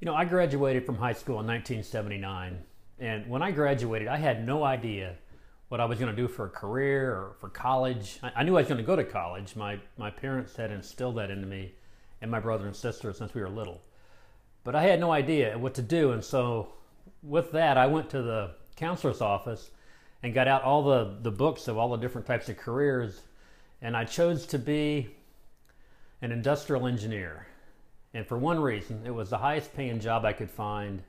You know, I graduated from high school in 1979, and when I graduated, I had no idea what I was going to do for a career or for college. I knew I was going to go to college. My parents had instilled that into me and my brother and sister since we were little. But I had no idea what to do, and so with that, I went to the counselor's office and got out all the books of all the different types of careers, and I chose to be an industrial engineer. And for one reason, it was the highest paying job I could find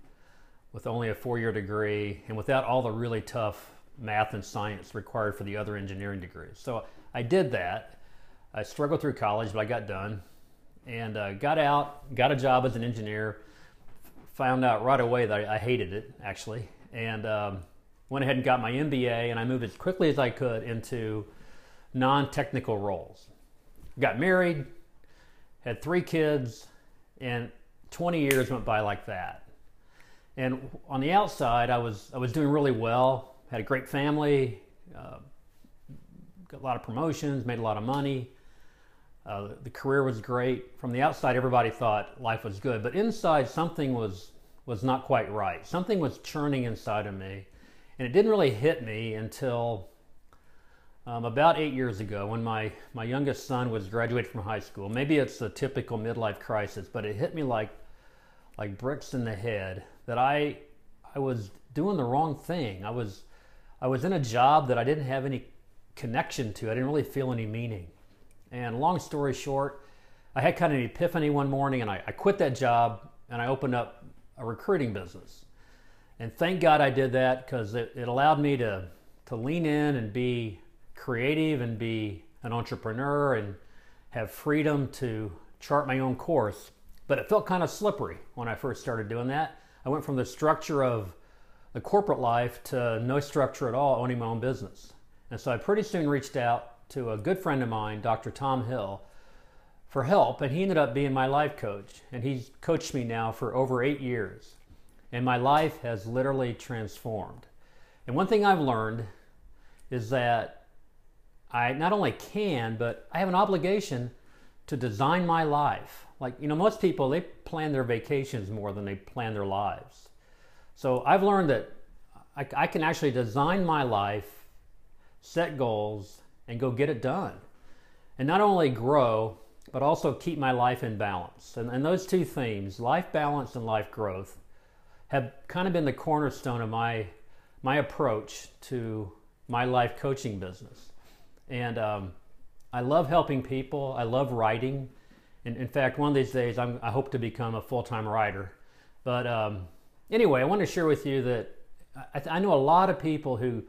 with only a 4-year degree and without all the really tough math and science required for the other engineering degrees. So I did that. I struggled through college, but I got done and got out, got a job as an engineer, found out right away that I hated it, actually, and went ahead and got my MBA, and I moved as quickly as I could into non-technical roles. Got married, had 3 kids, and 20 years went by like that. And on the outside, I was doing really well, had a great family, got a lot of promotions, made a lot of money. The career was great. From the outside, everybody thought life was good, but inside something was not quite right. Something was churning inside of me, and it didn't really hit me until about 8 years ago when my youngest son was graduating from high school. Maybe it's a typical midlife crisis, but it hit me like bricks in the head that I was doing the wrong thing. I was in a job that I didn't have any connection to. I didn't really feel any meaning. And long story short, I had kind of an epiphany one morning, and I quit that job and I opened up a recruiting business. And thank God I did that, because it allowed me to lean in and be creative and be an entrepreneur and have freedom to chart my own course. But it felt kind of slippery when I first started doing that. I went from the structure of the corporate life to no structure at all, owning my own business. And so I pretty soon reached out to a good friend of mine, Dr. Tom Hill, for help, and he ended up being my life coach. And he's coached me now for over 8 years. And my life has literally transformed. And one thing I've learned is that I not only can, but I have an obligation to design my life. Like, you know, most people, they plan their vacations more than they plan their lives. So I've learned that I can actually design my life, set goals, and go get it done. And not only grow, but also keep my life in balance. And those two themes, life balance and life growth, have kind of been the cornerstone of my approach to my life coaching business. And I love helping people. I love writing. In fact, one of these days, I hope to become a full-time writer. But anyway, I want to share with you that I know a lot of people who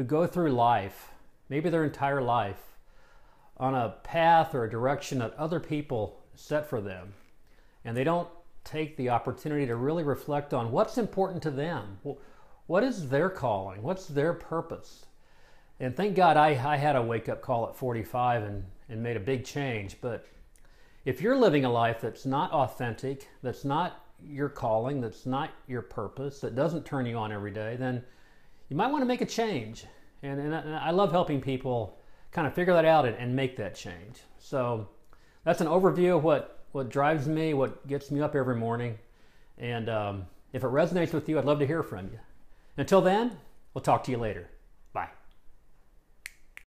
go through life, maybe their entire life, on a path or a direction that other people set for them. And they don't take the opportunity to really reflect on what's important to them. What is their calling? What's their purpose? And thank God I had a wake-up call at 45 and made a big change. But if you're living a life that's not authentic, that's not your calling, that's not your purpose, that doesn't turn you on every day, then you might want to make a change. And I love helping people kind of figure that out and make that change. So that's an overview of what drives me, what gets me up every morning. And if it resonates with you, I'd love to hear from you. Until then, we'll talk to you later.